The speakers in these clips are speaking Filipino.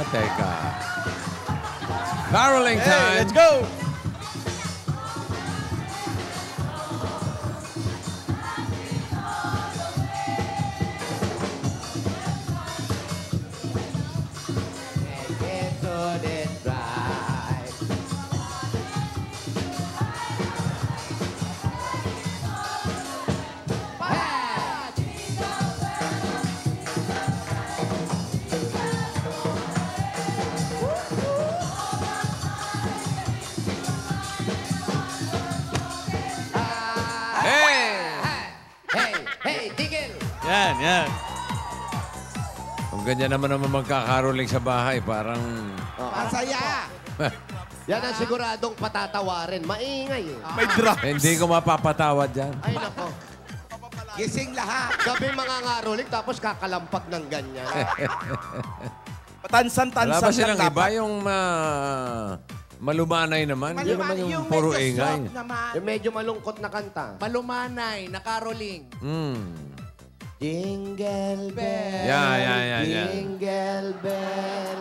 Teka. Caroling time. Hey, let's go! Yan, yan. Kung ganyan naman magkakaroling sa bahay, parang... Masaya! Yan ang siguradong patatawarin. Maingay eh. May drums. Hindi ko mapapatawad yan. Ay, nako. Gising lahat. Gabi mga ngaroling, tapos kakalampag ng ganyan. Patansan-tansan Wala ba silang lang iba dapat. yung malumanay naman? Yun naman yung puro medyo ingay. soft naman. Yung medyo malungkot na kanta. Malumanay, nakaroling. Jingle bell, Yeah. jingle bell,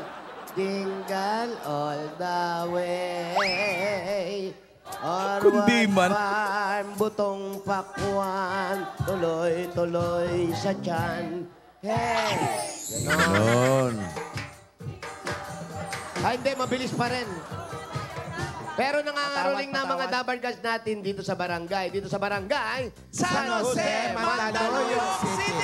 jingle all the way. Kundi man. Farm, butong pakwan, tuloy-tuloy sa tiyan. Hey! Ganon. Ay, hindi, mabilis pa rin. Pero nangangaroling na mga dabargas natin dito sa barangay. Dito sa barangay, San Jose, Mandaluyong City!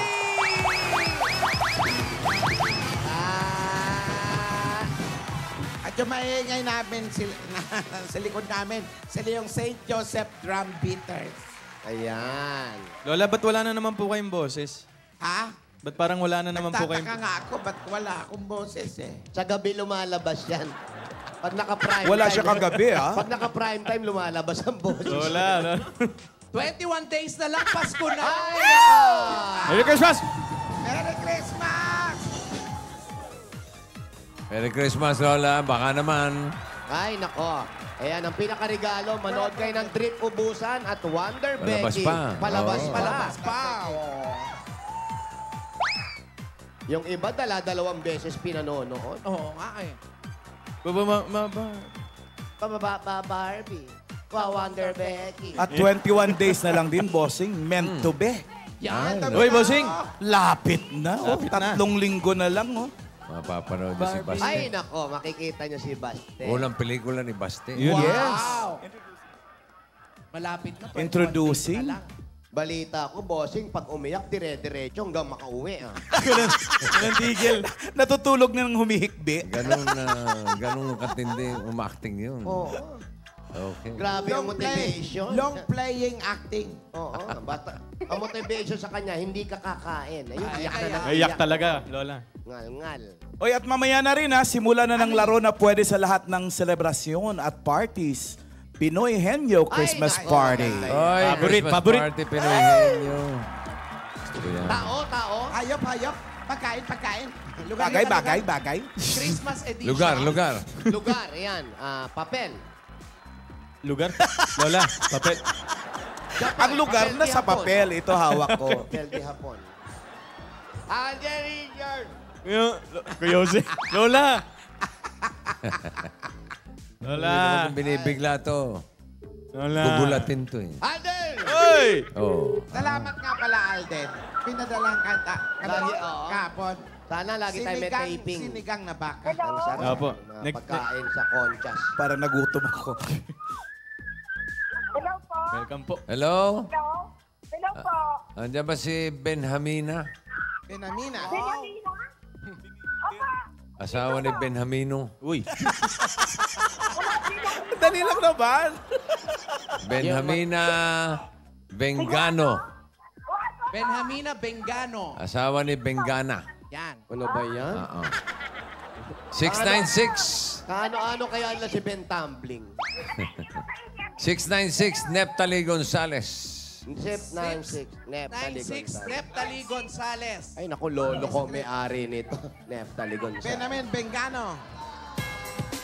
At yung maingay namin sa likod namin, sila yung St. Joseph Drum Beaters. Ayan. Lola, ba't wala na naman po kayong boses? Ha? Ba't parang wala na naman po kayong... Nagtataka nga ako, ba't wala akong boses eh? Sa gabi lumalabas yan. Pag naka-prime Wala time. siya kagabi, ha? Pag naka-prime time, lumalabas ang boses. Lola, no? 21 days na lang, Pasko na! Ay, nako! Merry Christmas! Merry Christmas! Merry Christmas, Lola. Baka naman. Ay, nako. Ayan, ang pinakaregalo, manood kayo ng Trip Ubusan at Wonder Palabas Becky. pa. Palabas Oo. pa. Palabas pa! Yung iba, dalawang beses pinanonood. Oo nga eh. Barbie. Wonder Becky. At 21 days na lang din, bossing. Meant to be. Yan! Uy, bossing! Lapit na. Oh. Lapit na. 3 linggo na lang, oh. Mapapanood niyo si Baste. Ay, nako. Makikita niyo si Baste. Unang pelikula ni Baste. Yun. Yes. Wow! Malapit na. 21 Introducing. days na lang. Balita ko, bossing, pag umiyak, dire-diretso hanggang makauwi. Ah. Walang tigil. Natutulog na ng humihikbi. Ganun katindi umakting yun. Oo. Okay. Grabe ang motivation. Long-playing acting. Oo. Ang motivation sa kanya, hindi ka kakain. Ayun, iyak na lang. Iyak talaga, Lola. Ngal-ngal. Oy, at mamaya na rin, ha, simula na ng laro na pwede sa lahat ng selebrasyon at parties. Pinoy Henyo Christmas Ay, Party. Oy, Christmas Paborit. party, Pinoy Henyo. Gusto ko yan. Tao. Hayop. Pagkain. Lugar, Bagay. Christmas edition. Lugar. Lugar, ayan. Papel. Lugar? Lola, papel. Ang lugar na sa papel, ito hawak ko. Papel di hapon. Alden Richard. Kuya Jose. Lola! Lola! Hindi naman binibigla to. Lola! Gugulatin to eh. Alden! Oy! Oh. Salamat nga pala, Alden. Pinadalang kanta. Lagi, oo. Kapon. Sana lagi tayo may taping. Sinigang na baka. Ang sarap Opo. ng pagkain sa conchas. Parang nagutom ako. Hello po. Welcome po. Hello? Hello po. Andiyan ba si Benjamina? Benamina. Benjamina? Opa. Asawa ni Benjamino. Uy. Dali lang naman. Benjamina Bengano. Benjamina Bengano. Asawa ni Bengana. Yan. Ano ba yan? Oo. 696. Kaano-ano kaya na si Ben Tumbling? 696 Neptali Gonzales. Sip 96. Neftali 96 Gonzales. Neftali Gonzales. Ay, naku, lolo ko may-ari nito. Neftali Gonzales. Benamin Bengano.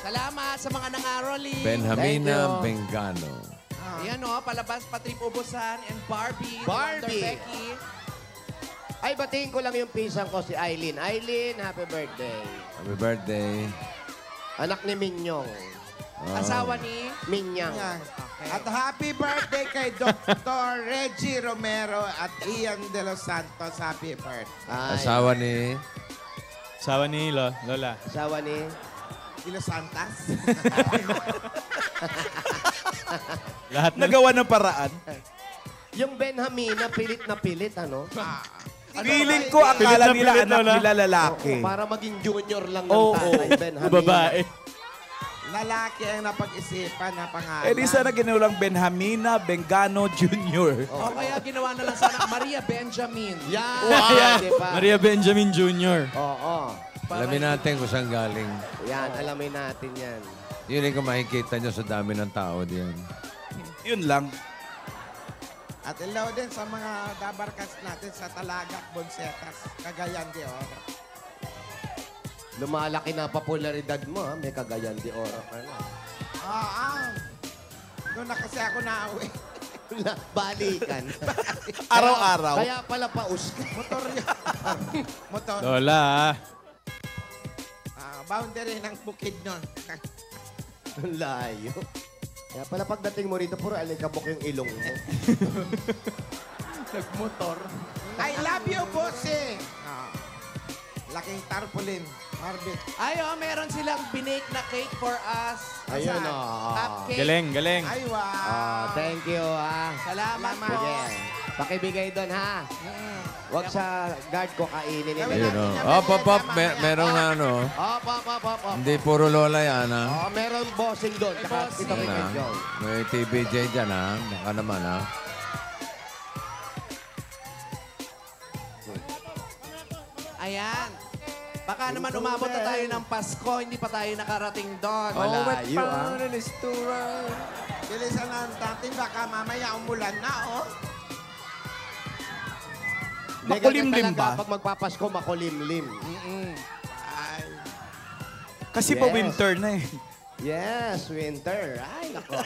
Salamat sa mga nangaroli. Benjamina Thank you. Bengano. Ayan o, palabas pa Trip Ubusan and Barbie. Barbie. Wonder Becky. Ay, batiin ko lang yung pisang ko, si Aileen. Aileen, happy birthday. Happy birthday. Anak ni Minyong. Asawa ni... Minyang. Yan. At happy birthday kay Dr. Reggie Romero at Ian De Los Santos. Happy birthday. Ay, Asawa ni... Asawa ni Lola. asawa ni... De Los Santos. Lahat na. Nagawa ng paraan. Yung Benjamina, pilit na pilit, ano? Feeling ko akala Pilit na nila pilit, anak Lola. nila lalaki. Oo, para maging junior lang ng Oo, tatay, Benjamina. Babae. Lalaki ang napag-isipan na pangalan. Eh di sana ginulang Benjamina Bengano Jr. O kaya ginawa na lang sana Maria Benjamin. Yan! Wow. Di ba? Maria Benjamin Jr. Oo. Alamin natin kung saan galing. Yan, alamin natin yan. Yun yung makikita nyo sa dami ng tao diyan. Yun lang. At hello din sa mga dabarkas natin sa Talagak, Bonsetas, Cagayan de Oro. Lumalaki na popularidad mo, ha? May Cagayan de Oro ka na. Doon na kasi ako nauwi. Balikan. Araw-araw. Kaya pala paus ka. Motor yan. Motor. Lola, Boundary ng bukid nun. Ang layo. Kaya pala pagdating mo rito, puro alikabok yung ilong mo. Nagmotor. I love you, bossing. Laking tarpaulin. Marbit. Ay, meron silang binake na cake for us. Ayun, Saan? Cupcake. galing, galing. Ay, wow. Thank you, ha. Salamat po. Sige. Pakibigay doon, ha. Huwag sa guard ko kainin nila. Yun o. Op. Merong ano. Op. Hindi puro lola yan ha. Oh, meron bossing doon. Tsaka bossing. ito kay Yan, ha? Joe. May TBJ dyan ha. Baka naman ha. Ayan. Baka naman umabot na tayo ng Pasko, hindi pa tayo nakarating doon. Malayo, ha. Bilisan na natin. Baka mamaya umulan na, oh. Hindi, Makulimlim ganun talaga ba? Pag magpapasko, makulimlim. Ay. Kasi pa Yes. winter na eh. Yes, winter. Ay, nako.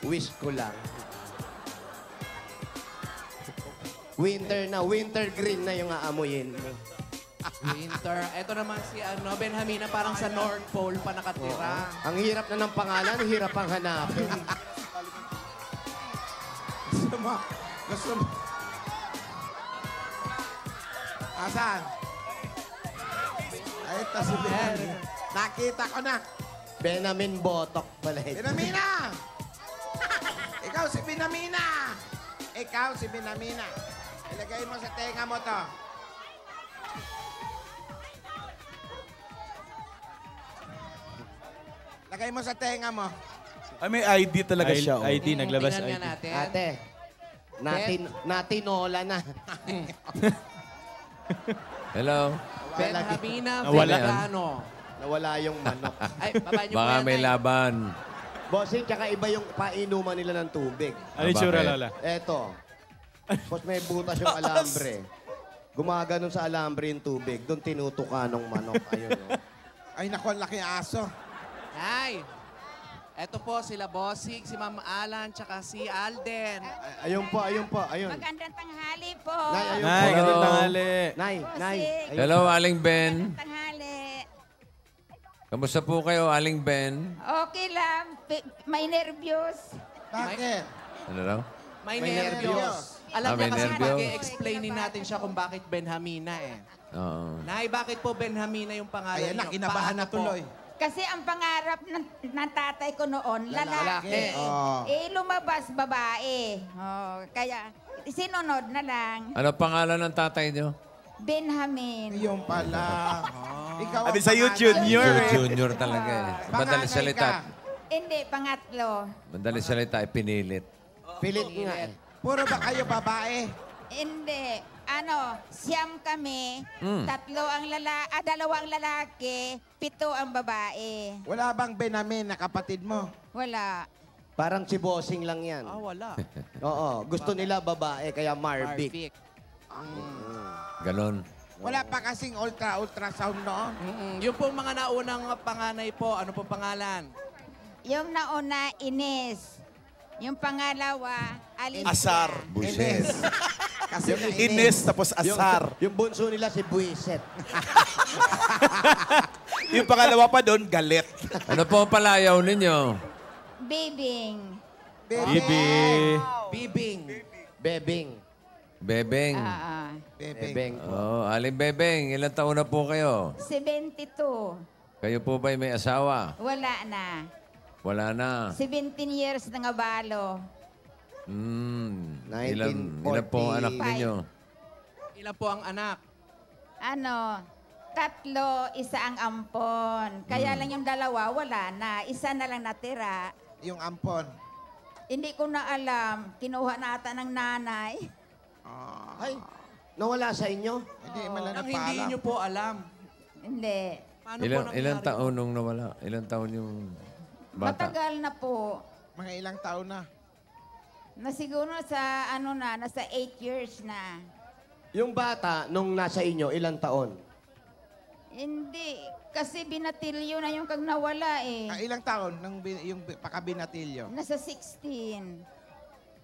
Wish ko lang. Winter na, winter green na yung aamuyin mo. Winter. Ito naman si Benjamina, parang sa North Pole pa nakatira. Ang hirap na ng pangalan, ang hirap ang hanapin. Gusto mo? Gusto mo? Asan? Ay, ito si Ben. Nakita ko na. Benjamin Botok pala ito. Binamina! Ikaw si Binamina! Ikaw si Binamina. Ilagay mo sa tenga mo to. Lagay mo sa tenga mo. Ay, may ID talaga siya. Oh. ID, naglabas Tingnan ID. nga natin. Ate, natinola na. Hello. Benjamina Nawala. Vegano. Nawala yung manok. Ay, baba niyo po Baka yan, may Nay. laban. Bossing, tsaka iba yung painuman nila ng tubig. Ano yung tsura, Bakit? Lola? Eto. Tapos may butas yung alambre. Gumaganon sa alambre yung tubig. Doon tinutuka ng manok. Ayun, oh. Ay, naku, ang laki aso. Ay, eto po sila Bossing, si Ma'am Alan, tsaka si Alden. Ayun po, ayun po, ayun. Magandang tanghali po. Nay, ayun Nay, po. ganun tanghali. Nay, nay. Ayun. Hello, Aling Ben. Tanghali. Kamusta po kayo, Aling Ben? Okay lang. May nervyos. Bakit? Ano raw? May May nervyos. nervyos. Alam Ah, niya may kasi nervyos. mag-explainin natin siya kung bakit Benjamina eh. Oo. Nay, bakit po Benjamina yung pangalan Ayan na, niyo? kinabahan na Paano po? tuloy. Kasi ang pangarap ng tatay ko noon, lalaki. Oh. Eh, lumabas babae. Oh, kaya, sinunod na lang. Ano pangalan ng tatay niyo? Benjamin. Yung pala. Ikaw Sabi ang sa YouTube, pangalan. Junior. Junior talaga eh. Madali Panganay salita. ka. Hindi, pangatlo. Madali salita, pinilit. Pilit nga eh. Puro ba kayo babae? Hindi. Siyam kami. Mm. Dalawang lalaki, 7 ang babae. Wala bang Benamin na kapatid mo? Wala. Parang si Bossing lang yan. Ah, wala. Oo, gusto nila babae, kaya Marvick. Marvick. Ganon. Wala pa kasing ultrasound noon. Yung pong mga naunang panganay po, ano po pangalan? Yung nauna, Ines. Yung pangalawa, Alicia. Asar. Buset. Kasi Ines tapos Asar. Yung bunso nila si Buiset. Yung pangalawa pa doon, galit. Ano po ang palayaw ninyo? Bibing. Bibi. Bibing. Bebing. Bebeng. Bebeng. Oh, Aling Bebeng, ilang taon na po kayo? 72. Kayo po ba'y may asawa? Wala na. Wala na. 17 years na nga balo. Ilan po ang anak 1945. ninyo? Ilan po ang anak? Ano, 3, isa ang ampon. Kaya lang yung dalawa, wala na. Isa na lang natira. Yung ampon. Hindi ko na alam. Kinuha nata ng nanay. Ay, nawala sa inyo? Hindi man lang Ang hindi nagpaalam. nyo po alam. Hindi. Paano Ilang, po ilang nangyari? taon nung nawala? Ilang taon yung bata? Matagal na po. Mga ilang taon na. Na siguro sa ano na, nasa 8 years na. Yung bata, nung nasa inyo, ilang taon? Hindi. Kasi binatilyo na yung kag nawala eh. Ilang taon nang yung pakabinatilyo? Nasa 16.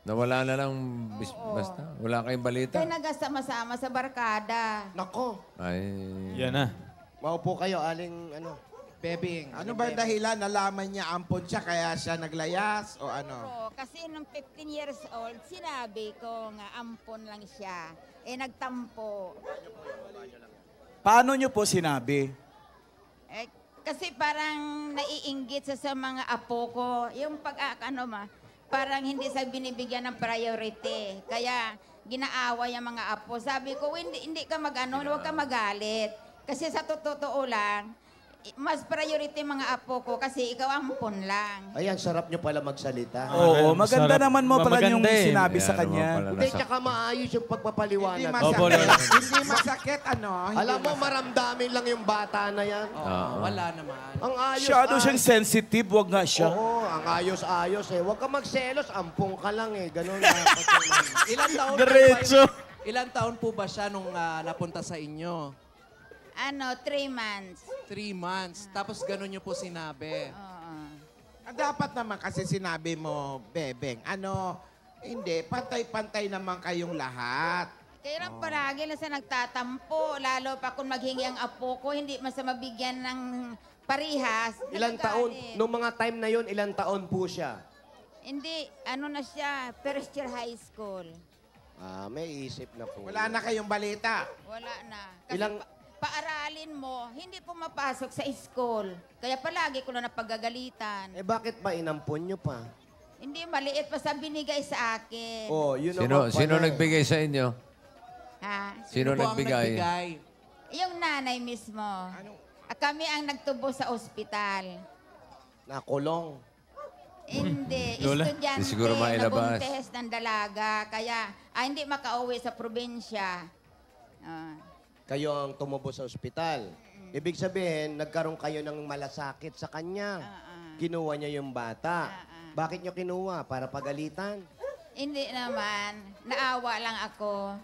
Nawala na lang Oo. basta? Wala kayong balita? Kaya nagasama-sama sa barkada. Nako, Ay, Yan na. maupo kayo, aling ano. Bebing. Ano ba ang dahilan? Nalaman niya ampon siya kaya siya naglayas o ano? Oo, kasi nung 15 years old, sinabi ko nga ampon lang siya. Eh, nagtampo. Paano nyo po sinabi? Eh, kasi parang naiinggit sa mga apo ko. Yung parang hindi sa binibigyan ng priority. Kaya ginaawa yung mga apo. Sabi ko, hindi ka huwag ka magalit. Kasi sa totoo lang, mas priority mga apo ko kasi ikaw ampon lang. Ayan, sarap nyo pala magsalita. Oo, maganda Sarap. naman mo pala yung Maganda eh. sinabi sa Kaya naman kanya. pala Hindi, nasa- tsaka maayos yung Hindi pagpapaliwanag. Opo, masakit. Lola. Hindi masakit ano? Hindi Alam mo, masakit. maramdamin lang yung bata na yan. Oo, wala naman. Ang ayos. Masyado siyang sensitive, wag nga siya. Oo, ang ayos-ayos eh. Huwag ka magselos, ampong ka lang eh. Ganun dapat yun. Ilan taon Diretso. Po ba, ilan taon po ba siya nung napunta sa inyo? 3 months. 3 months. Tapos ganun niyo po sinabi. Oo. Dapat naman kasi sinabi mo, Bebeng, hindi, pantay-pantay naman kayong lahat. Kaya lang palagi na sa nagtatampo, lalo pa kung maghingi ang apo ko, hindi man sa mabigyan ng parihas. Ilang taon, nagagalit. nung mga time na yun, ilang taon po siya? Hindi, na siya, first year high school. Ah, may isip na po. Wala na kayong balita. Wala na. Kasi Ilang- paaralin mo, hindi pumapasok sa school. Kaya palagi ko na napagagalitan. Eh bakit ba inampon nyo pa? Hindi, maliit pa sa binigay sa akin. Oh, yun Sino, naman pala sino eh. nagbigay sa inyo? Ha? Sino po ang nagbigay? Yung nanay mismo. Kami ang nagtubo sa ospital. Nakulong. Hindi, Lola? estudyante, Di siguro mailabas. nabuntes ng dalaga. Kaya hindi makauwi sa probinsya. Kayo ang tumubo sa ospital. Ibig sabihin, nagkaroon kayo ng malasakit sa kanya. Kinuha niya yung bata. Bakit niyo kinuha? Para pagalitan? Hindi naman. Naawa lang ako.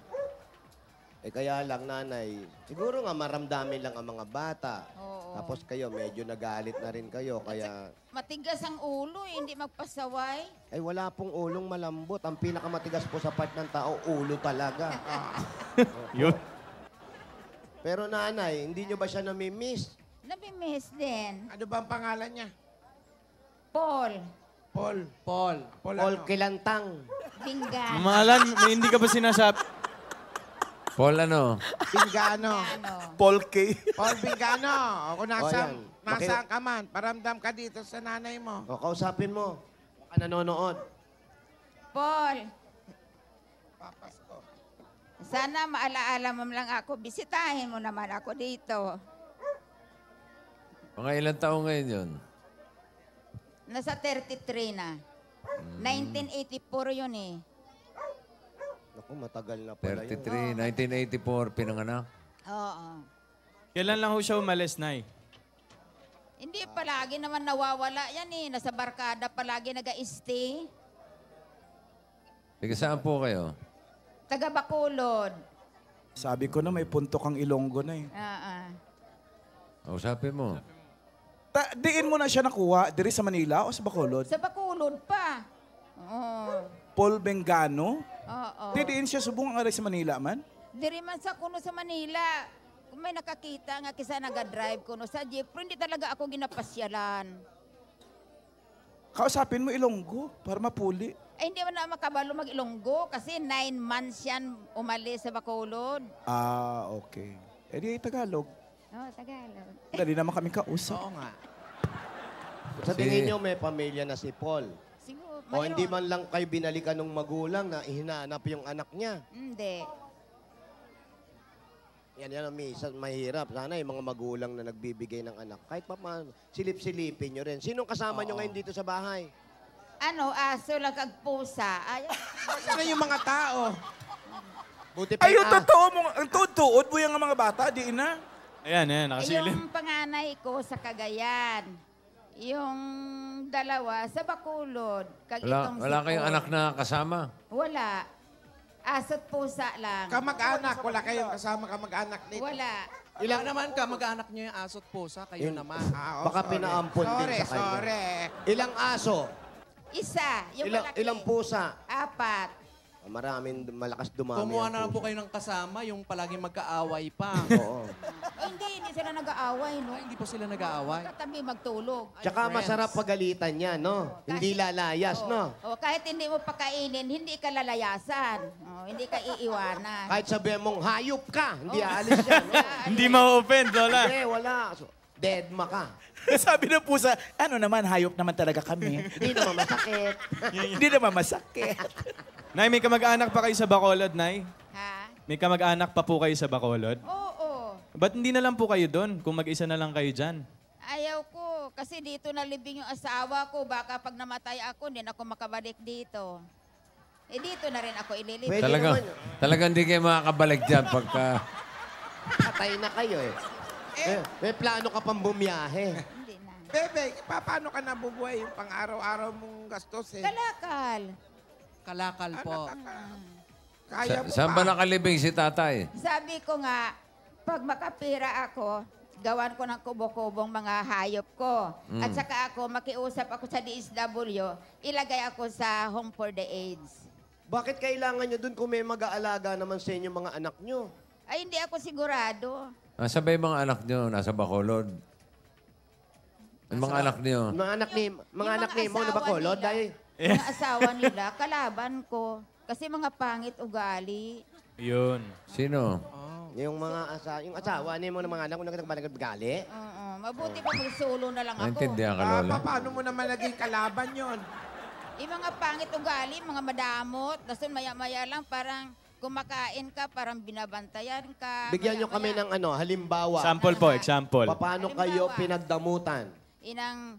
Eh kaya lang, nanay, siguro nga maramdamin lang ang mga bata. Oo. Tapos kayo, medyo nagalit na rin kayo. Kaya, Matigas ang ulo, hindi magpasaway. ay wala pong ulong malambot. Ang pinakamatigas po sa part ng tao, ulo talaga. Yun. Pero nanay, hindi nyo ba siya namimiss? Nabimiss din. Ano ba ang pangalan niya? Paul, Paul. Paul. Paul Paul ano? Kilantang. Bingan. Mahalan, may hindi ka ba sinasabi? Paul ano? Bingano. Paul K. Paul Bingano. Kung yan. nasaan ka man, paramdam ka dito sa nanay mo. O, kausapin mo. Baka nanonood. Paul, sana maalaala mo lang ako. Bisitahin mo naman ako dito. Mga ilang taon ngayon yun? Nasa 33 na. 1984 yun eh. Naku, matagal na pala yun. 33, 1984, pinanganak. Oo. Kailan lang ho siya umalis, Nay? Hindi palagi naman nawawala yan eh. Nasa barkada palagi nag-stay. Tiga saan po kayo? Taga Bacolod. Sabi ko na may punto kang Ilonggo na eh. Usapin mo. Diin mo na siya nakuha, diri sa Manila o sa Bacolod? Sa Bacolod pa. Oo. Paul Bengano? Oo. Di diin siya subong ang aray sa Manila man? Diri man sa kuno sa Manila. Kung may nakakita nga kisa naga-drive kuno sa jeep, pero hindi talaga ako ginapasyalan. Kausapin mo Ilonggo para mapuli. Ay, hindi man na makabalo mag-Ilonggo kasi 9 months yan umalis sa Bacolod. Ah, okay. Eh di Tagalog. Oh, Tagalog. Dali naman kami kausap. Oo nga. Sa tingin nyo, may pamilya na si Paul. Siguro, O hindi man lang kayo binalikan ng magulang na hinahanap yung anak niya. Hindi. Yan ang minsan mahirap. Sana yung mga magulang na nagbibigay ng anak. Kahit pa paano, silip-silipin nyo rin. Sinong kasama nyo ngayon dito sa bahay? Ano, aso lang kag pusa. Ay, Sana yung mga tao. Buti pa Ay, yung yung totoo mo, ang tuod mo yung mga bata, di na. Ayan, nakasilip. yung panganay ko sa Cagayan. Yung dalawa sa Bacolod. Kag itong Wala si kayong Paul. anak na kasama? Wala. Aso't pusa lang. Kamag-anak. Wala kayong kasama kamag-anak dito. Wala. Ilang naman ka, mag-anak niyo yung aso't pusa, kayo naman. Baka pinaampon din sa kanya. Sorry. Ilang aso? Isa. Yung malaki. Ilang pusa? 4. Maraming malakas dumami. Kumuha ang na lang po pusa. kayo ng kasama, yung palaging magkaaway pa. Oo. Hindi sila nag-aaway, no? Ay, hindi po sila nag-aaway. Katabi magtulog. Tsaka friends. masarap pagalitan niya, no? Hindi lalayas, no? O, kahit hindi mo pakainin, hindi ka lalayasan. O, hindi ka iiwanan. Kahit sabihin mong hayop ka, hindi aalis yan. No? Hindi ma-offend, Lola. Hindi, wala. So, deadma ka. Sabi ng pusa, ano naman, hayop naman talaga kami. Hindi naman masakit. Hindi naman masakit. Nay, may kamag-anak pa kayo sa Bacolod, Nay? Ha? May kamag-anak pa po kayo sa Bacolod? Oo. Ba't hindi na lang po kayo doon kung mag-isa na lang kayo dyan? Ayaw ko. Kasi dito nalibing yung asawa ko. Baka pag namatay ako, hindi na ako makabalik dito. Eh, dito na rin ako ililibing. Pwede Talagang, naman. talagang hindi kayo makakabalik dyan pagka... Patay na kayo eh. May plano ka pang bumiyahe. Hindi na. Bebe, paano ka nabubuhay yung pang-araw-araw mong gastos eh? Kalakal. Kalakal po. Kaya mo Saan ba nakalibing si tatay? Sabi ko nga, pag makapira ako, gawan ko ng kubo-kubong mga hayop ko. At saka ako, makiusap ako sa DSW, ilagay ako sa Home for the AIDS. Bakit kailangan nyo dun kung may mag-aalaga naman sa inyo mga anak nyo? Ay, hindi ako sigurado. Nasa ba yung mga anak nyo? Nasa Bacolod? Yung mga anak nyo? Mga anak ni, mga anak ni mo na ba ko? Lord, dahil Mga asawa nila, kalaban ko. Kasi mga pangit ugali. Yun. Sino? yung yung asawa ni mo ng mga anak mo nagbagali. Oo, mabuti pa magsulo na lang ako. Naintindihan ka, Lola? paano mo naman naging kalaban yon? Yung mga pangit ugali, mga madamot. Tapos maya-maya lang parang kumakain ka, parang binabantayan ka. Bigyan nyo kami Maya-maya, ng halimbawa. Sample po, example. Paano kayo Halimbawa. pinagdamutan? Inang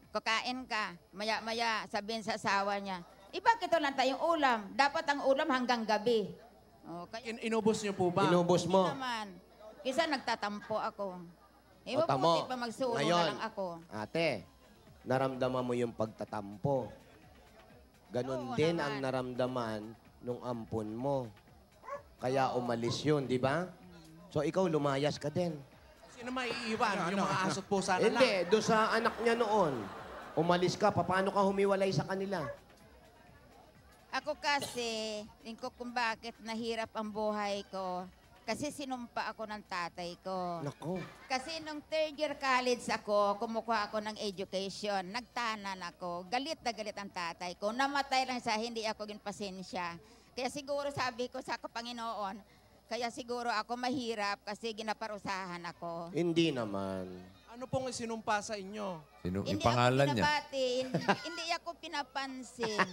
kakain ka, maya-maya sabihin sa asawa niya, bakit lang tayong ulam? Dapat ang ulam hanggang gabi. O, kaya Inubos niyo po ba? Inubos hindi mo. naman. Kisa nagtatampo ako. O, tamo. Mabuti pa magsulo na Ngayon, lang ako. ate, naramdaman mo yung pagtatampo. Ganon Oo din naman. ang naramdaman nung ampon mo. Kaya umalis yun, di ba? So ikaw lumayas ka din. Sino maiiwan? Yung mga aso't pusa na lang. Hindi, doon sa anak niya noon. Umalis ka, paano ka humiwalay sa kanila? Ako kasi, ko kung bakit nahirap ang buhay ko. Kasi sinumpa ako ng tatay ko. Nako. Kasi nung third year college ako, kumukuha ako ng education. Nagtanan ako. Galit na galit ang tatay ko. Namatay lang siya, hindi ako ginpasensya. Kaya siguro sabi ko sa Panginoon, kaya siguro ako mahirap kasi ginaparusahan ako. Hindi naman. Ano pong isinumpa sa inyo? Sino? Yung Hindi pangalan ako niya? pinabati, hindi ako pinapansin.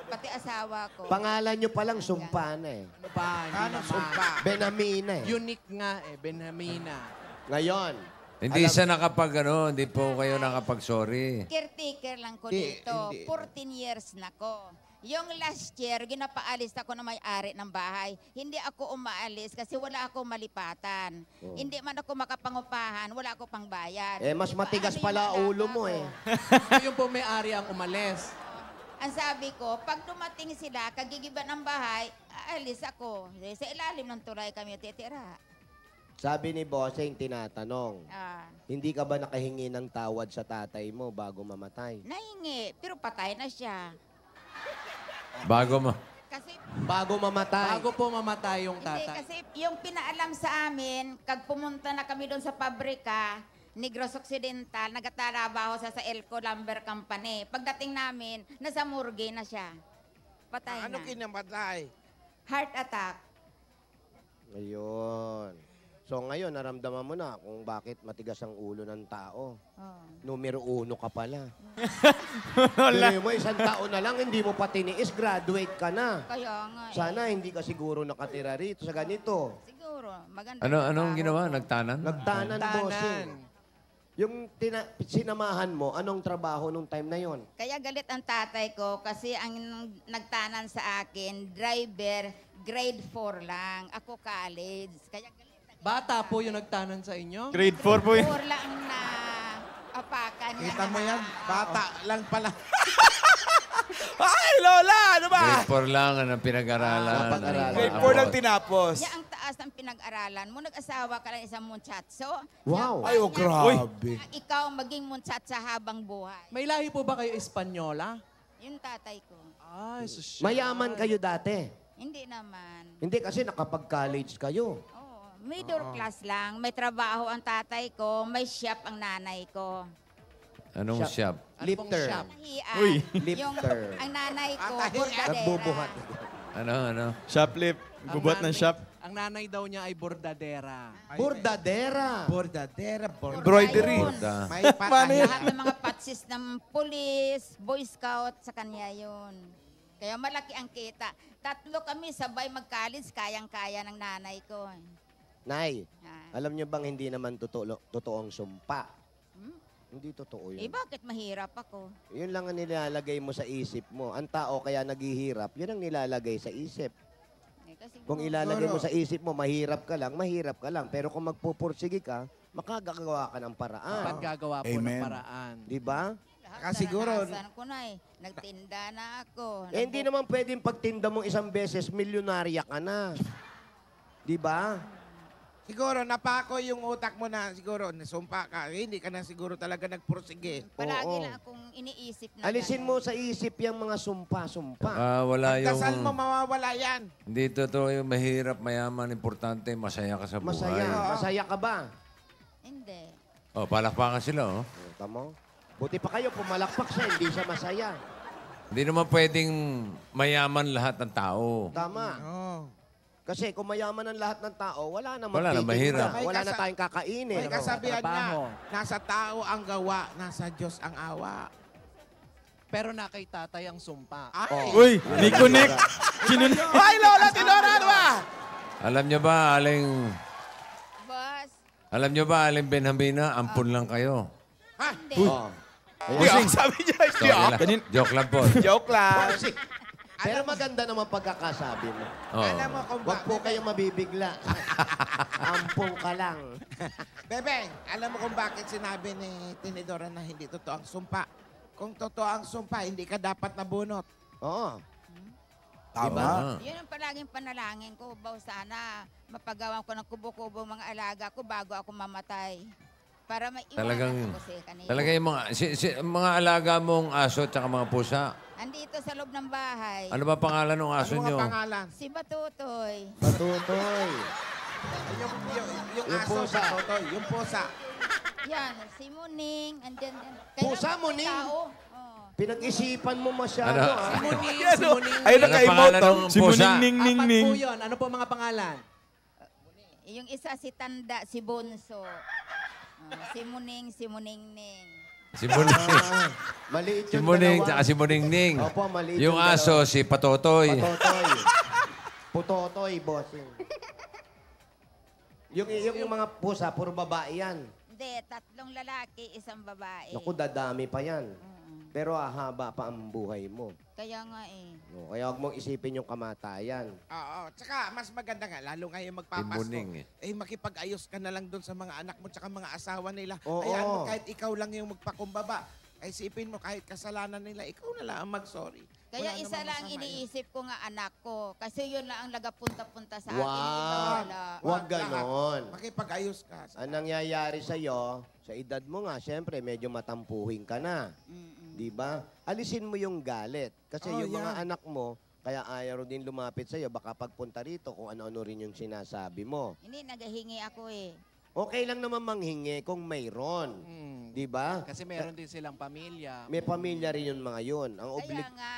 Pati asawa ko. Pangalan nyo palang sumpa na eh. Ano ba? Hindi Paano naman. sumpa? Benamina eh. Unique nga eh, Benhamina. Ngayon, Hindi siya hindi po kayo nakapag-sorry. Caretaker lang ko Di- dito. hindi. 14 years na ko. Yung last year, ginapaalis ako na may-ari ng bahay. Hindi ako umaalis kasi wala akong malipatan. Hindi man ako makapangupahan, wala ako pang bayad. mas matigas Paano yung pala alaga ulo mo ko? eh. Yung po may-ari ang umalis. Ang sabi ko, pag dumating sila, kagigiban ng bahay, aalis ako. Sa ilalim ng tulay kami titira. Sabi ni Bossing, tinatanong, Ah, hindi ka ba nakahingi ng tawad sa tatay mo bago mamatay? nahingi, pero patay na siya. Bago mo. Kasi Bago mamatay. Bago po mamatay yung Hindi, tatay. kasi yung pinaalam sa amin, kag pumunta na kami doon sa pabrika, Negros Occidental, nagtatrabaho sa Elco Lumber Company. Pagdating namin, nasa morgue na siya. Patay Ano na. kinamatay? Heart attack. Ayun. So ngayon, naramdaman mo na kung bakit matigas ang ulo ng tao. Oh. Numero 1 ka pala. Hindi mo, 1 taon na lang, hindi mo pa tiniis, graduate ka na. Kaya nga Sana hindi ka siguro nakatira rito sa ganito. Siguro, maganda. Anong trabaho ginawa? ko. Nagtanan? Nagtanan, Tanan. bossing. Yung sinamahan mo, anong trabaho nung time na yon? Kaya galit ang tatay ko kasi ang nagtanan sa akin, driver, grade 4 lang. Ako college. Kaya galit. Bata po yung nagtanan sa inyo? Grade 4 po yun. 4 lang na apakan niya. Kita mo yan? Bata lang pala. Ay, Lola! Ano ba? Grade 4 lang ang pinag-aralan. Napag-aralan. Grade 4 lang tinapos. Yan ang taas ng pinag-aralan mo. Nag-asawa ka lang isang munchatso. Wow. Ay, oh, grabe. Ikaw maging munchatsa habang buhay. May lahi po ba kayo Espanyola? Yung tatay ko. Ay, sus. Mayaman kayo dati. Hindi naman. Hindi kasi nakapag-college kayo. Oo, middle class lang. May trabaho ang tatay ko, may shop ang nanay ko. Anong shop? Ano pong Lifter. shop? Nahiya. Uy. Yung, Lifter. ang nanay ko, Tatay. bordadera. Nagbubuhat. Ano? Shoplift. Bubuhat ng shop. Ang nanay daw niya ay bordadera. Bordadera. Bordadera, Embroidery. Borda. May patay. Lahat ng mga patsis ng police, boy scout, sa kanya yun. Kaya malaki ang kita. 3 kami sabay mag-college, kayang-kaya ng nanay ko. Nay, Ah. alam niyo bang hindi naman totoong sumpa? Hmm? Hindi totoo Eh yun. bakit mahirap ako? Yun lang ang nilalagay mo sa isip mo. Ang tao kaya naghihirap, yun ang nilalagay sa isip. Eh, kasi Kung ilalagay mo sa isip mo, mahirap ka lang. Pero kung magpupursige ka, makagagawa ka ng paraan. Paggagawa po ng Amen. paraan. Di ba? lahat Siguro- naranasan ko na eh. Nagtinda na ako. Eh, hindi naman pwedeng pagtinda mong isang beses, milyonarya ka na. Di ba? Siguro, napako yung utak mo na siguro, nasumpa ka. Eh, hindi ka na siguro talaga nagpursige. Palagi Oo. lang akong iniisip na Alisin ganun. mo sa isip yung mga sumpa-sumpa. Wala yung... Dasal mo, mawawala yan. Hindi totoo yung mahirap, mayaman, importante, masaya ka sa buhay. Masaya. Masaya ka ba? Hindi. Oh, palakpakan sila, oh. Tamo? Buti pa kayo, pumalakpak siya, hindi siya masaya. Hindi naman pwedeng mayaman lahat ng tao. Tama. Oh. Kasi kung mayaman ang lahat ng tao, wala namang Wala na, titinda. mahirap. Wala na tayong kakainin. May kasabihan trabaho. niya, nasa tao ang gawa, nasa Diyos ang awa. Pero na kay tatay ang sumpa. Ay! Uy, may connect. Ay, Lola, tinora ano ba? Alam nyo ba, Boss, Aling Benjamina, ampun lang kayo. Ha? hindi. Oh. Hindi, ako sabi niya. Hindi Sorry ako. lang. Joke lang po. Joke lang. Pero maganda naman pagkakasabi mo. Oh. Alam mo kung Huwag po kayong mabibigla. Ampong ka lang. Bebeng, alam mo kung bakit sinabi ni Tinidora na hindi totoo ang sumpa? Kung totoo ang sumpa, hindi ka dapat nabunot. Oo. Tama. Yun ang palaging panalangin ko. Baw sana mapagawan ko ng kubo-kubo mga alaga ko bago ako mamatay. Para may Talagang- iwanan ako sa kanila. Talaga yung mga alaga mong aso at saka mga pusa. Andito sa loob ng bahay. Ano ba pangalan ng aso Ano nyo? ang pangalan? Si Batutoy. Patutoy. Yung Yung aso, pusa. Totoy, yung pusa. Yan, si Muning. Andyan din. Pusa, mga Muning? tao, oh. Pinag-isipan mo masyado, Ano? ah. Si Muning, Yan, si oh. Muning. Ayun Ano naka-emote, pangalan oh. ng Si pusa? Muning Ning Ning Apat Ning. po yun. Ano po mga pangalan? Yung isa si Tanda, si Bonso. Si Muning, si Muningning. Si Muning. Ah, maliit Si yung Muning dalawa. at si Muningning. Opo, maliit Yung yung aso, si Patotoy. Patotoy. Putotoy, bossing. Yung mga pusa, puro babae yan. Hindi, 3 lalaki, 1 babae. Naku, dadami pa yan. Pero haba pa ang buhay mo. Kaya nga eh. No, kaya huwag mong isipin yung kamatayan. Oo. Tsaka, mas maganda nga, lalo ngayon magpapasko. Timuning, Makipag-ayos ka na lang doon sa mga anak mo tsaka mga asawa nila. Oo. Hayaan mo, kahit ikaw lang yung magpakumbaba. Ay isipin mo, kahit kasalanan nila, ikaw na lang ang mag-sorry. Kaya Wala isa namang lang masama yun. iniisip ko nga anak ko. Kasi yun lang ang nagapunta-punta sa akin. Wow. Iba wala. Huwag ganon. Makipag-ayos ka. Ang nangyayari sa'yo, sa edad mo nga, siyempre, medyo matampuhin ka na. Mm-mm. Di ba? Alisin mo yung galit. Kasi Oh, yung mga yan. anak mo, Kaya ayaw din lumapit sa'yo. Baka pagpunta rito kung ano-ano rin yung sinasabi mo. Hindi, naghahingi ako eh. Okay lang naman manghingi kung mayroon. Di ba? Kasi meron din silang pamilya. May pamilya rin yung mga yun. Ang Kaya nga,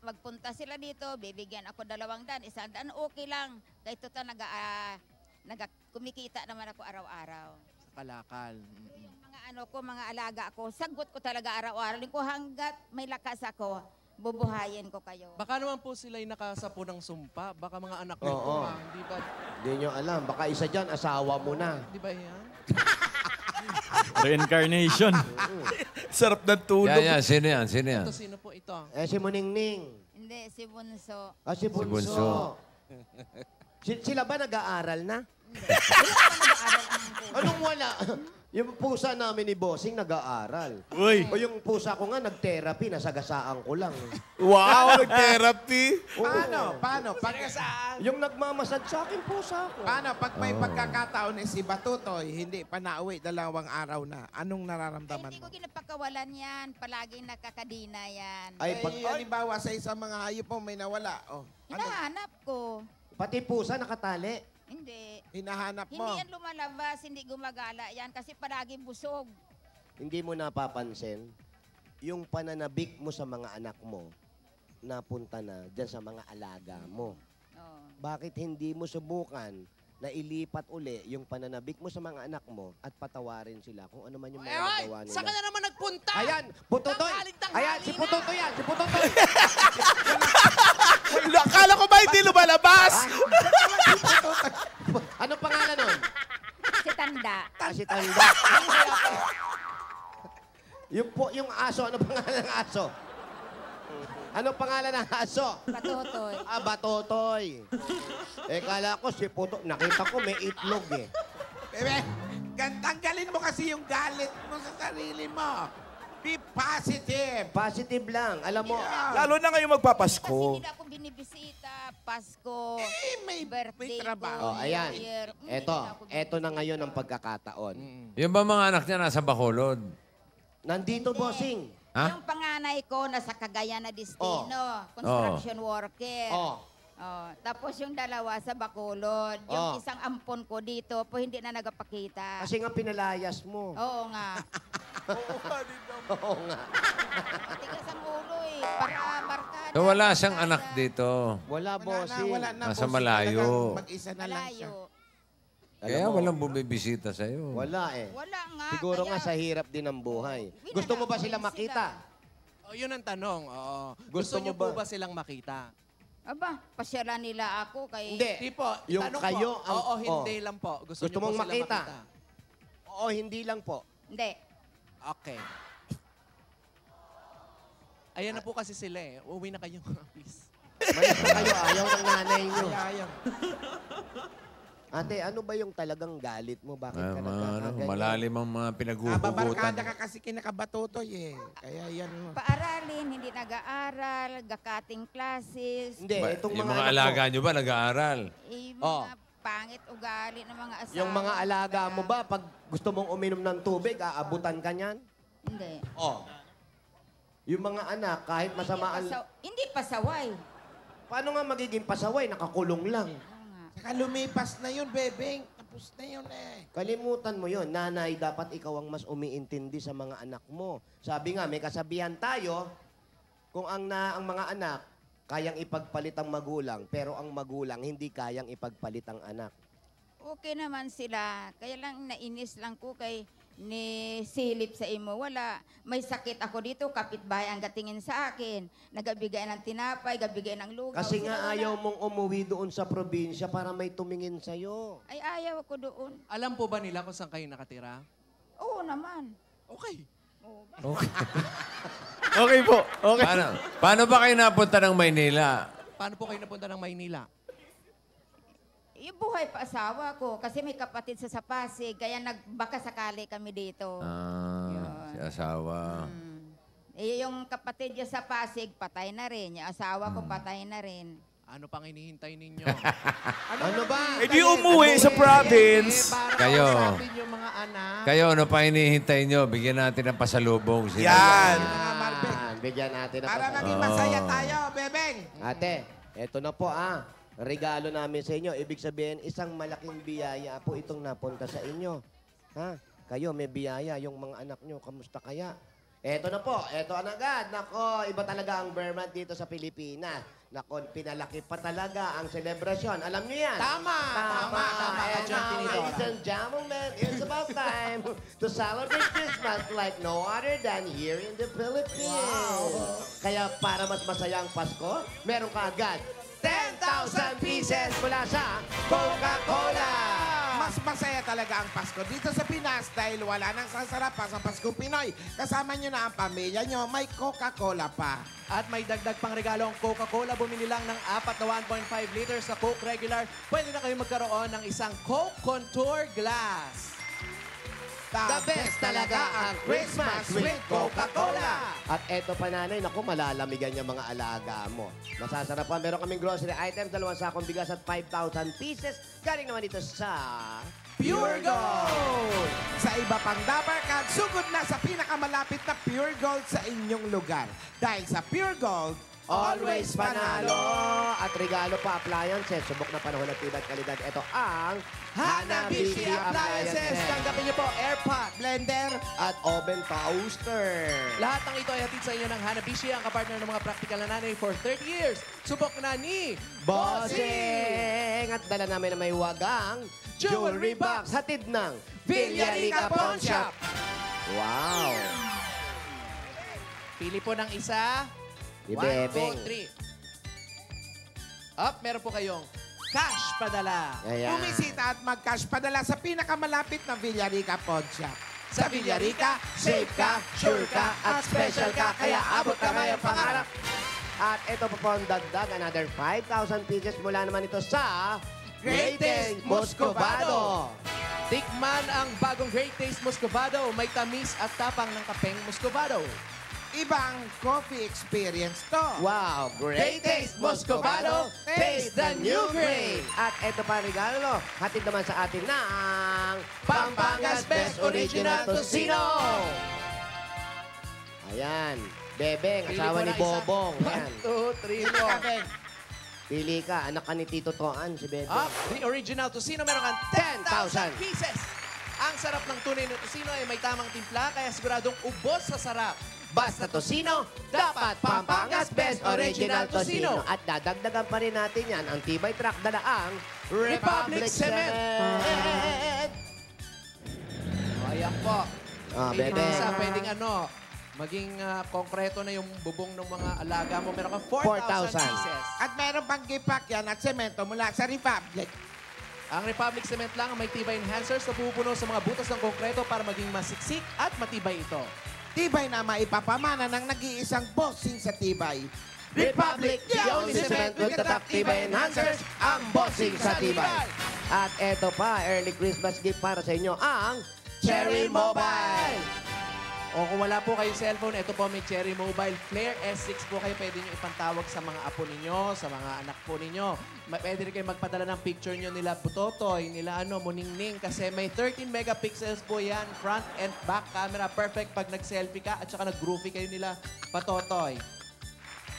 magpunta sila dito, bibigyan ako 200, 100, okay lang. Kahit total kumikita naman ako araw-araw. Sa kalakal. Yung mga mga alaga ko, sagot ko talaga araw-araw. Kung hanggat may lakas ako, bubuhayin ko kayo. Baka naman po sila'y nakasapo ng sumpa. Baka mga anak nito. Oo. Di ba? Hindi nyo alam. Baka isa dyan, asawa mo na. Di ba yan? Reincarnation. Sarap ng tulog. Yan, sino yan? Sino yan? Ito, sino po ito? Si Muningning. Hindi, si Bunso. Si Bunso. Bunso. Sila ba nag-aaral na? Nag-aaral ang puso. Anong wala? Yung pusa namin ni Bossing nag-aaral. Uy. O yung pusa ko nga nag-therapy, nasagasaan ko lang. Wow, nag-therapy. Paano? Yung nagmamasad sa akin, pusa ko. Paano? Pag may pagkakataon si Batutoy, hindi pa nauwi 2 araw na, anong Ay, nararamdaman hindi ko mo? ginapakawalan yan. Palaging nakakadina yan. Ay, pag, halimbawa sa isang mga hayop mo may nawala. Oh, ano? Hinahanap ko. pati pusa nakatali. Hindi. Hinahanap mo. Hindi yan lumalabas, hindi gumagala yan kasi palaging busog. Hindi mo napapansin, yung pananabik mo sa mga anak mo, napunta na dyan sa mga alaga mo. Oh. Bakit hindi mo subukan na ilipat uli yung pananabik mo sa mga anak mo at patawarin sila kung ano man yung mga nagawa nila? Saan ka na naman nagpunta? Ayan, Pututoy! Tanghaling-tanghali Ayan, si na! Pututoy yan! Si Pututoy! Akala ko ba hindi lumalabas? Ano pangalan nun? Si Tanda. Si Tanda. yung aso, ano pangalan ng aso? Ano pangalan ng aso? Patutoy. Batotoy. Kala ko si Puto, nakita ko may itlog eh. Bebe, tanggalin mo kasi yung galit mo sa sarili mo. Be positive. Positive lang. Alam mo, Lalo na ngayong Kasi magpapasko. hindi na ako binibisita. Pasko, may birthday trabaho. ko, ayan. New Year. Eto na ngayon ang pagkakataon. Yung ba mga anak niya nasa Bacolod? Nandito, bossing. Ha? Yung panganay ko nasa Cagayan na Destino, construction worker. Oh. Oh, tapos yung dalawa sa Bacolod. Yung isang ampon ko dito po hindi na nagapakita. Kasi nga pinalayas mo. Oo nga. Oo nga. Tigas ang ulo eh. Para barkada. So wala siyang barkada. anak dito. Wala, bossing. Wala na. Nasa bossing, malayo. talagang Mag-isa na lang siya. Malayo. Kaya Alam mo, walang bumibisita sa'yo. Wala eh. Wala nga. Siguro kaya- nga sa hirap din ng buhay. Winala Gusto mo ba ko sila rin makita? Oh, yun ang tanong. Oo. Gusto Gusto mo niyo po ba? ba silang makita? Aba, pasyalan nila ako kay... Hindi Hindi. po. Yung Tanong kayo po. ang- Oo, hindi lang po. Gusto, Gusto niyo po mong sila makita? makita? Oo, hindi lang po. Hindi. Okay. Ayan na po kasi sila eh. Uwi na kayo, please. Malis na kayo, ayaw ng nanay nyo. Ayaw. Ate, ano ba yung talagang galit mo? Bakit ka nagkakaganyan? Malalim ang mga pinaghuhugutan. Nababarkada ka kasi kinakabatutoy eh. Kaya yan. Paaralin, hindi nag-aaral, gakating classes. Hindi, itong Yung mga mga anak alaga mo, nyo ba nag-aaral? Mga Oh. pangit ugali ng mga asawa. yung mga alaga Kaya- mo ba, pag gusto mong uminom ng tubig, aabutan ka niyan? Hindi. Oh. Yung mga anak, kahit masama ang... Hindi pasaway. Paano nga magiging pasaway? Nakakulong lang. Oo nga. Saka lumipas na yun, bebeng. Tapos na yun eh. Kalimutan mo yon, nanay, dapat ikaw ang mas umiintindi sa mga anak mo. Sabi nga, may kasabihan tayo, kung ang mga anak, kayang ipagpalit ang magulang, pero ang magulang hindi kayang ipagpalit ang anak. Okay naman sila. Kaya lang nainis lang ko kay ni silip sa imo. Wala. May sakit ako dito, kapitbahay ang gatingin sa akin. Nagabigay ng tinapay, gabigay ng lugaw. Kasi Sila nga wala. ayaw mong umuwi doon sa probinsya para may tumingin sa'yo. Ay, ayaw ako doon. Alam po ba nila kung saan kayo nakatira? Oo naman. Okay. Okay po. Okay. Paano ba kayo napunta ng Maynila? Paano po kayo napunta ng Maynila? Yung buhay pa asawa ko, kasi may kapatid sa Pasig, kaya baka sakali kami dito. Si asawa. Yung kapatid niya sa Pasig, patay na rin. Yung asawa ko, patay na rin. Ano pang hinihintay ninyo? Ano ba? Eh di umuwi sa province. Kayo. Kausapin yung mga anak. Kayo, ano pa hinihintay nyo? Bigyan natin ng pasalubong. Sila. Yan. Mga Marbe. Bigyan natin ng Para pasabog. maging masaya tayo, Bebeng. Ate, eto na po regalo namin sa inyo. Ibig sabihin, isang malaking biyaya po itong napunta sa inyo. Ha? Kayo, may biyaya. Yung mga anak nyo, kamusta kaya? Eto na po, eto na agad. Nako, iba talaga ang Bear Month dito sa Pilipinas. Nako, pinalaki pa talaga ang selebrasyon. Alam nyo yan? Tama ka And dyan, now, Tinidora. ladies and gentlemen, it's about time to celebrate Christmas like no other than here in the Philippines. Kaya para mas masaya ang Pasko, meron ka agad 10,000 pieces mula sa Coca-Cola. Mas masaya talaga ang Pasko dito sa Pinas dahil wala nang sasarap pa sa Pasko Pinoy. Kasama nyo na ang pamilya nyo, may Coca-Cola pa. At may dagdag pang regalo ang Coca-Cola. Bumili lang ng 4 na 1.5 liters na Coke Regular. Pwede na kayo magkaroon ng isang Coke Contour Glass. The best talaga ang Christmas with Coca-Cola. At eto pa nanay, naku, malalamigan yung mga alaga mo. Masasarap pa. Meron kaming grocery items, 2 sakong bigas at 5,000 pieces. Galing naman dito sa... Pure Gold! Sa iba pang Dabar Card, sugod na sa pinakamalapit na Pure Gold sa inyong lugar. Dahil sa Pure Gold, always panalo! At regalo pa appliances. Subok na panahon at tibay at kalidad. Ito ang Hanabishi Appliances. Tanggapin niyo po AirPod, blender, at oven toaster. Lahat ng ito ay hatid sa inyo ng Hanabishi, ang kapartner ng mga practical na nanay for 30 years. Subok na ni Bossing! At dala namin na may wagang jewelry box. Hatid ng Villarica Pawn Shop. Wow! Pili po ng isa. Di 1, Bebeng. 2, 3. Up, meron po kayong cash padala. Ayan. bumisita at mag-cash padala sa pinakamalapit na Villarica Pawn Shop. Sa Villarica, Safe ka, sure ka, at special ka, kaya abot kamay ang pangarap. At ito pa po ang dagdag, another 5,000 pieces mula naman ito sa Great Taste Muscovado. Tikman ang bagong Great Taste Muscovado. May tamis at tapang ng kapeng Muscovado. Ibang coffee experience to. Wow! Great Taste Muscovado. Taste the new great. At ito pa ang regalo, hatid naman sa atin ng Pampangas Best Original Tocino. Ayan. Bebeng, Pili asawa po ni ng isa. Bobong. Ayan. 1, 2, 3, 4. Pili ka, anak ka ni Tito Toan, si Bebeng. Up, the original tocino, meron kang 10,000 pieces. Ang sarap ng tunay na tocino ay may tamang timpla, kaya siguradong ubos sa sarap. Basta Tocino, dapat Pampangas Best Original Tocino. At dadagdagan pa rin natin yan, ang Tibay Truck dalaang Republic Cement. O, ayan po. Pili Bebe. isa, pwedeng maging konkreto na yung bubong ng mga alaga mo. Meron kang 4,000 4,000. pieces. At meron pang gipak yan at semento mula sa Republic. Ang Republic Cement lang ang may tibay enhancers na pupuno sa mga butas ng konkreto para maging masiksik at matibay ito. Tibay na maipapamana ng nag-iisang bossing sa tibay. Republic, the only cement with the top Tibay enhancers, ang bossing sa Tibay. At eto pa, early Christmas gift para sa inyo, ang Cherry Mobile. O kung wala po kayong cellphone, ito po may Cherry Mobile Flare S6 po kayo. Pwede nyo ipantawag sa mga apo ninyo, sa mga anak po ninyo. Pwede rin kayo magpadala ng picture nyo nila Putotoy, nila Muningning. Kasi may 13 megapixels po yan, front and back camera. Perfect pag nag-selfie ka at saka nag-groovy kayo nila Patotoy.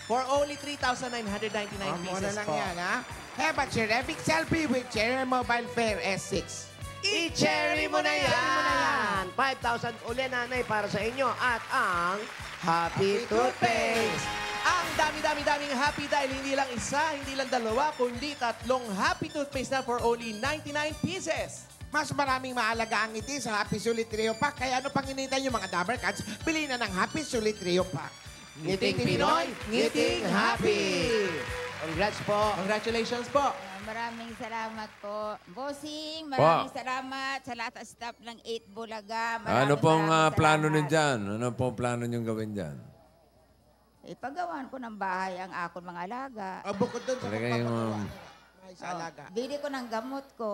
For only 3,999 Muna pieces lang po. yan, ha? Have a terrific selfie with Cherry Mobile Flare S6. I-cherry mo na yan! 5,000 uli, nanay, para sa inyo. At ang Happy Toothpaste. Ang dami-daming happy dahil hindi lang isa, hindi lang dalawa, kundi 3 happy toothpaste na for only 99 pieces. Mas maraming maalaga ang ngiti sa Happy Sulit Trio Pack. Kaya ano pang hinihintay yung mga Dabber Cats? Bili na ng Happy Sulit Trio Pack. Ngiting Pinoy, ngiting happy! Congrats po. Congratulations po. Maraming salamat po. Bossing, maraming salamat sa lahat ng staff ng 8 Bulaga. Ano pong maraming plano salamat. nyo dyan? Ano pong plano nyo gawin dyan? Ipagawan ko ng bahay ang akong mga alaga. O bukod doon sa Talaga yung, pagpapagawa. Ay, sa alaga. Bili ko ng gamot ko.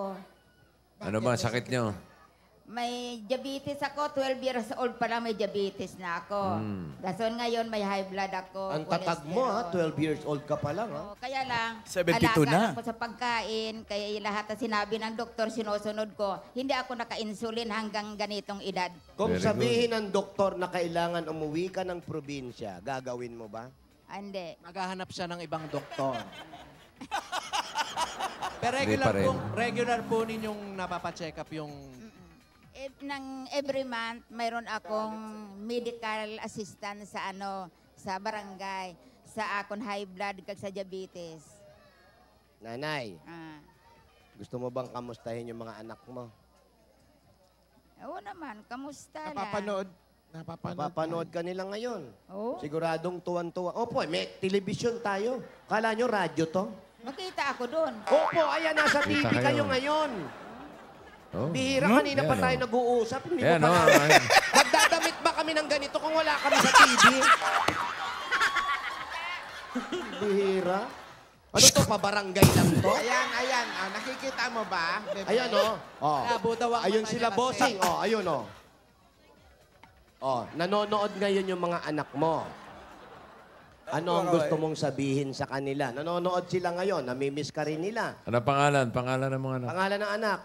Ano ba sakit nyo? may diabetes ako. 12 years old pa lang may diabetes na ako. Dason ngayon may high blood ako. Ang tatag mo, ha? 12 years old ka pa lang, ha? Oo, kaya lang, 72 alaga na. ako sa pagkain, kaya lahat na sinabi ng doktor, sinusunod ko. Hindi ako naka-insulin hanggang ganitong edad. Kung Very sabihin ng doktor na kailangan umuwi ka ng probinsya, gagawin mo ba? Hindi. Maghahanap siya ng ibang doktor. Pero Hindi pa rin. regular po ninyong napapacheck up yung... Every month, mayroon akong medical assistant sa sa barangay, sa akong high blood kag sa diabetes. Nanay, Ah. gusto mo bang kamustahin yung mga anak mo? Oo naman, kamusta lang? Napapanood. Papanood ka nila ngayon. Oo. Siguradong tuwan-tuwa. Opo, may television tayo. Kala nyo radyo to? Makita ako doon. Opo, ayan, nasa TV Kita kayo kayo. ngayon. Oh. Bihira, kanina pa Yan, tayo oh. nag-uusap. Hindi Yan, mo no? pa magdadamit ba kami ng ganito kung wala kami sa TV? Bihira. Ano to, pabarangay lang to? Ayan, ayan. Ah, nakikita mo ba? Bebe? Ayan, oh. Oh. Labo daw ang Ayun mata sila, niya kasi. bossing. Oh, ayun, oh. Oh, nanonood ngayon yung mga anak mo. Ano ang gusto mong sabihin sa kanila? Nanonood sila ngayon, namimiss ka rin nila. Ano pangalan? Pangalan ng mga anak? Pangalan ng anak.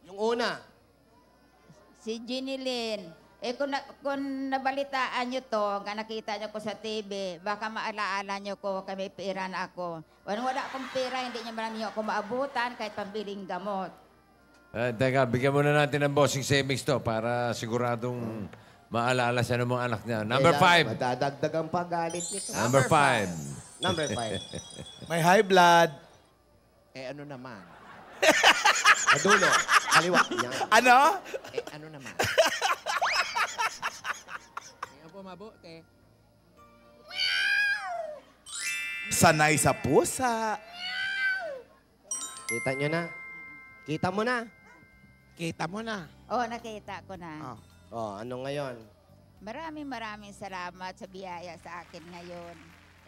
Yung una. Si Ginny Lynn. Kung nabalitaan nyo to, nga nakita nyo ko sa TV, baka maalaala nyo ko, kami pera na ako. Wala akong pera, hindi nyo marami ako maabutan kahit pambiling gamot. Teka, bigyan muna natin ng bossing savings to para siguradong maalala siya ng mga anak niya. Number Kailangan 5. Madadagdag ang paggalit nito. Number 5. Number 5. May high blood. Eh, ano naman? Adulo. Kaliwa niya. Ano? Eh, ano naman? Tingnan po mabuti. Sanay sa pusa. Kita nyo na? Kita mo na? Kita mo na. Oo, nakita ko na. Oh. Oh, ano ngayon? Maraming salamat sa biyaya sa akin ngayon.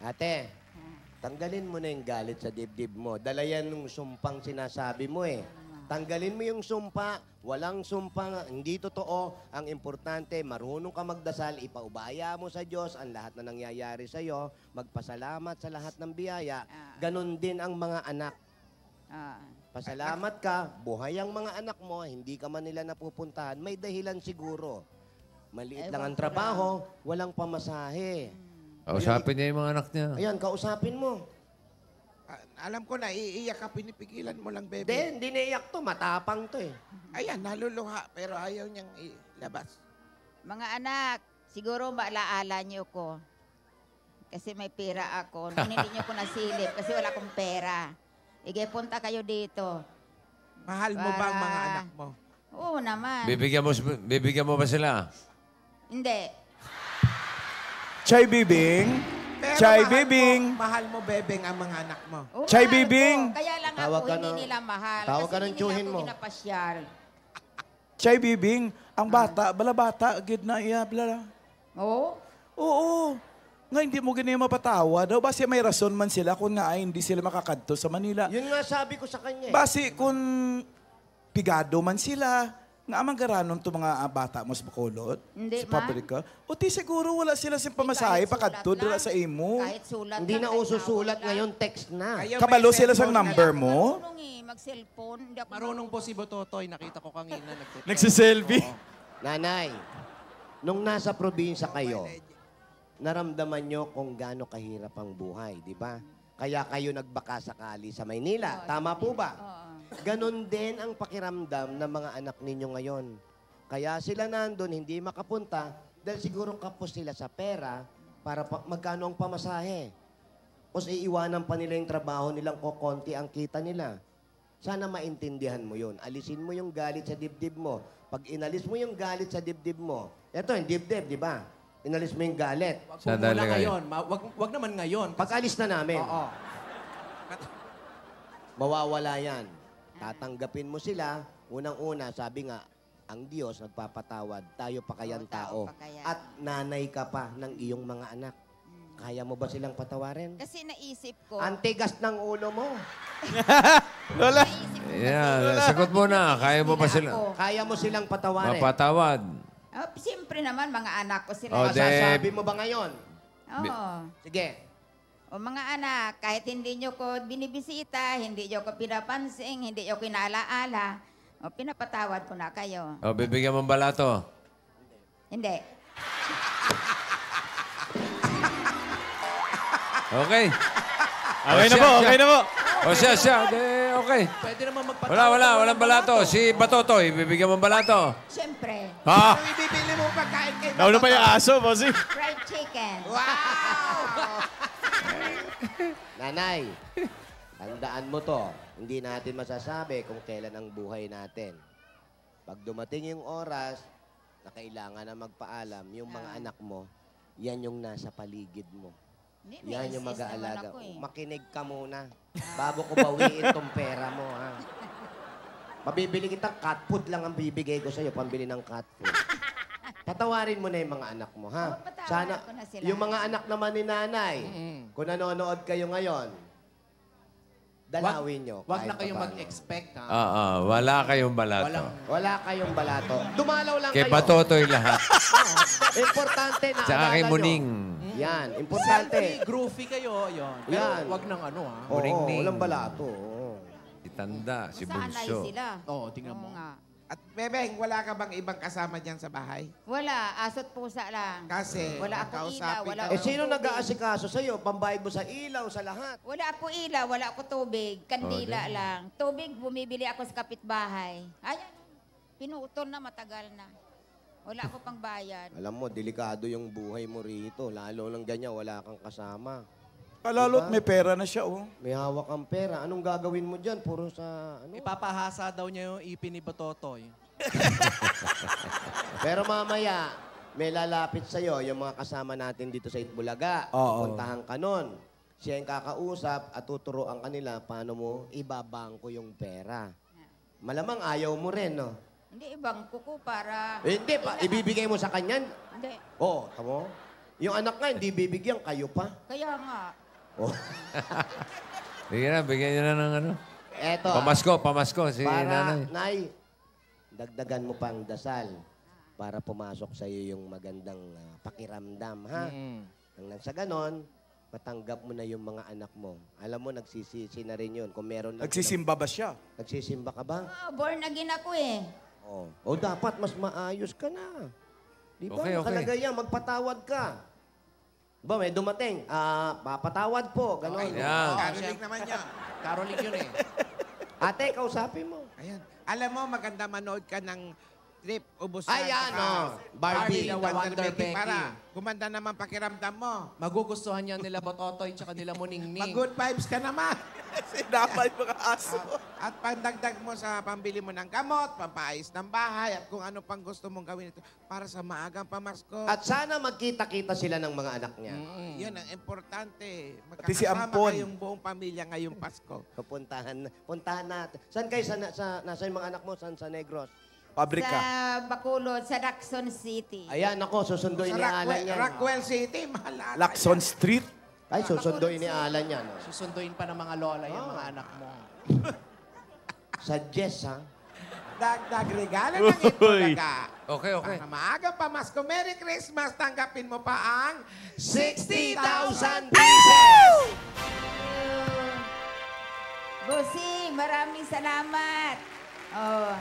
Ate, Ah. tanggalin mo na yung galit sa dibdib mo. Dala yan nung sumpang sinasabi mo eh. Tanggalin mo yung sumpa. Walang sumpa. Hindi totoo. Ang importante, marunong ka magdasal. Ipaubaya mo sa Diyos ang lahat na nangyayari sa'yo. Magpasalamat sa lahat ng biyaya. Ganon din ang mga anak. Ah. Pasalamat ka, buhay ang mga anak mo, hindi ka man nila napupuntahan, may dahilan siguro. Maliit lang ang trabaho, walang pamasahe. Kausapin niya yung mga anak niya. Ayan, kausapin mo. Alam ko na, iiyak ka, pinipigilan mo lang, bebe. Hindi naiyak to, matapang to eh. Ayan, naluluha, pero ayaw niyang ilabas. Mga anak, siguro maalaala niyo ko. Kasi may pera ako. Nung hindi niyo ko nasilip kasi wala akong pera. Ige, punta kayo dito. Mahal mo ba ang mga Para- anak mo? Oo naman. Bibigyan mo ba sila? Hindi. Chay Bibing. Pero Chay mahal Bibing. mahal mo, bebeng, ang mga anak mo. Oo, Chay mahal Bibing. ko. Kaya lang Tawag ako ka hindi ng- nila mahal. tawag kasi ka ng hindi tsuhin nila mo. ako ginapasyal. Chay Bibing. Ang bata, balabata, gid na iya, bala. Oo. Oo. Nga hindi mo ganyan mapatawa daw. Basi may rason man sila kung nga ay hindi sila makakadto sa Manila. Yun nga sabi ko sa kanya eh. Basi kung pigado man sila, nga amang garanon to mga bata mo sa Bacolod, Hindi, sa ma. pabrika. O ti siguro wala sila sa pamasahe, Kahit pakadto sulat dila lang. sa imo. Kahit sulat Hindi lang, na kahit uso sulat tawag ngayon, lang. text na. Ayaw, Kabalo may sila sa cellphone number na. mo. Marunong mag-cellphone. Hindi ako Marunong po si Bototoy. Nakita ko kanina. nagte-text. Nagsiselfie. Oo. Nanay, nung nasa probinsya kayo, naramdaman nyo kung gaano kahirap ang buhay, di ba? Kaya kayo nagbaka sakali sa Maynila. Tama po ba? Oo. Ganon din ang pakiramdam ng mga anak ninyo ngayon. Kaya sila nandun, hindi makapunta, dahil siguro kapos sila sa pera para magkano ang pamasahe. O iiwanan pa nila yung trabaho nilang kokonti ang kita nila. Sana maintindihan mo yun. Alisin mo yung galit sa dibdib mo. Pag inalis mo yung galit sa dibdib mo, eto yung dibdib, di ba? Inalis mo yung galit. Wag po Sandali muna kayo. ngayon. Wag naman ngayon. Pag alis na namin, Oo. mawawala yan. Tatanggapin mo sila. Unang-una, sabi nga, ang Diyos nagpapatawad. Tayo pa kayang Oo, tao tao. pa kaya. At nanay ka pa ng iyong mga anak. Kaya mo ba silang patawarin? Kasi naisip ko, Ang tigas ng ulo mo. Lola. naisip ko Yan, sagot mo na. Kaya mo ba Sila sila? ako. Kaya mo silang patawarin. Mapatawad. Oh, siyempre naman, mga anak ko sila. Oh, Masasabi mo ba ngayon? Oo. Sige. O mga anak, kahit hindi nyo ko binibisita, hindi nyo ko pinapansin, hindi nyo kinalaala, o pinapatawad ko na kayo. O, bibigyan mong balato. Hindi. Okay. Okay na po, okay na po. O siya. Okay. Pwede naman magpatawad. Walang balato. Si Batotoy, bibigyan mong balato. Siyempre, Ha? Ano ibibili mo pagkain kay Nauna pa yung Batotoy? aso, bossing. fried chicken. Nanay, tandaan mo to. Hindi natin masasabi kung kailan ang buhay natin. Pag dumating yung oras na kailangan na magpaalam, yung mga anak mo, yan yung nasa paligid mo. Hindi, may Yan yung sis naman mag-aalaga. ako eh. Makinig ka muna bago ko bawiin tong pera mo, ha? Mabibili kitang cat food lang ang bibigay ko sa'yo, pambili ng cat food. Patawarin mo na yung mga anak mo, ha? Oo, patawarin ko na sila. Yung mga anak naman ni nanay, kung nanonood kayo ngayon, dalawin nyo. Wag kahit na kayong papaano. mag-expect, ha? Wala kayong balato. Wala kayong balato. Dumalaw lang Kay kayo. Batotoy lahat. Importante na Tsaka kay nyo. Muning. Yan, importante. Selfie, groovy kayo, yun. Pero Yan. wag nang ano, ha? Oo, Muning-ning. walang balato. oo. Si Tanda, si Sanay Bunso. sila. Oo, tingnan mo. Oo nga. At Bebeng, wala ka bang ibang kasama dyan sa bahay? Wala, aso't pusa lang. Kasi, Wala ako nagkausapin ilaw, wala ka- Eh, ako sino tubig. nag-aasikaso sa'yo? Pambayad mo sa ilaw, sa lahat. Wala ako ilaw, wala ako tubig. Kandila lang. Tubig, bumibili ako sa kapitbahay. Ayan, pinutol na, matagal na. Wala ako pang bayad. Alam mo, delikado yung buhay mo rito. Lalo lang ganyan, wala kang kasama. Kalalo't may pera na siya, oh. May hawak kang pera. Anong gagawin mo dyan? Puro sa ano? Ipapahasa daw niya yung ipin ni Batotoy. Pero mamaya, may lalapit sa'yo yung mga kasama natin dito sa Itbulaga. Oo. Puntahan ka nun. Siya yung kakausap at tuturuan kanila paano mo ibabangko yung pera. Malamang ayaw mo rin, no? Hindi, ibang kuko para... Eh, hindi, ibibigay mo sa kanya. Hindi, Oo, tamo. Yung anak nga, hindi bibigyan, kayo pa. kaya nga. Oh. Bigyan niyo na ng ano. Eto. Pamasko si Para, nanay. Nay, dagdagan mo pang dasal para pumasok sa iyo yung magandang pakiramdam, ha? Nang sa ganon, matanggap mo na yung mga anak mo. Alam mo, nagsisisi na rin yun. Kung meron lang Nagsisimba ba siya? Nagsisimba ka ba? Born again ako eh. Oo. O dapat mas maayos ka na. Di ba? Okay, okay. Nakalagay yan, magpatawad ka. Ba, may dumating, papatawad po, ganon. Yan. Karinig naman niya. Caroling yun eh. Ate, kausapin mo. Ayan. Alam mo, maganda manood ka ng Trip Ubusan. Ayan, saka oh. Barbie. The Wonder Wonder Becky. Becky. Para gumanda naman pakiramdam mo. Magugustuhan yan nila Batotoy tsaka nila Muning-ning. Mag-good vibes ka naman. Sinamay mga aso. At pandagdag mo sa pambili mo ng gamot, pampaayos ng bahay, at kung ano pang gusto mong gawin ito para sa maagang pamasko. At sana magkita-kita sila ng mga anak niya. Yun ang importante. Pati si Magkakasama Ampon. kayong buong pamilya ngayong Pasko. Puntahan natin. Saan kayo? Nasa yung mga anak mo? Saan sa Negros? Pabrika. Sa Bacolod, sa Lacson City. Ayan, ako, susunduin Sa ni Alan yan. Rockwell City, mahal. Lacson Street. Ay, susunduin ni Alan yan. Oh. Susunduin pa ng mga lola yung mga anak mo. Sa Jess, ha? Dagdag regalo ng Itbulaga. Okay. Para maagang pamasko, Merry Christmas, tanggapin mo pa ang 60,000 pieces! Bossing, maraming salamat. Oh,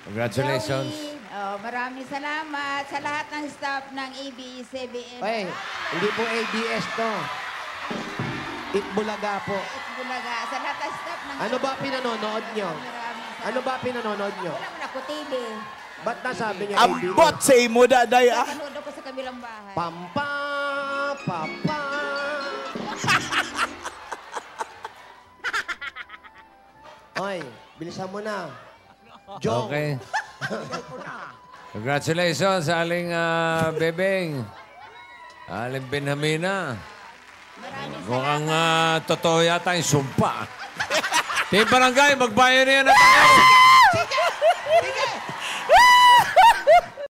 Congratulations. Joey, maraming salamat sa lahat ng staff ng ABS-CBN. Ay, hindi po ABS to. Itbulaga po. Bulaga, sa lahat ng staff ng... Ano ba pinanonood nyo? Maraming salamat. Ano ba pinanonood nyo? Wala man ako TV. Ba't nasabi niya ABS? Ambot sa imo daday, ah. Panood ako sa kabilang bahay. Pampa, papa. Oy, bilisan mo na. Jong. Okay. Congratulations sa aling bebeng. Aling Benjamina. Maraming Mukhang totoo yata yung sumpa. Team Barangay, magbayan na yan.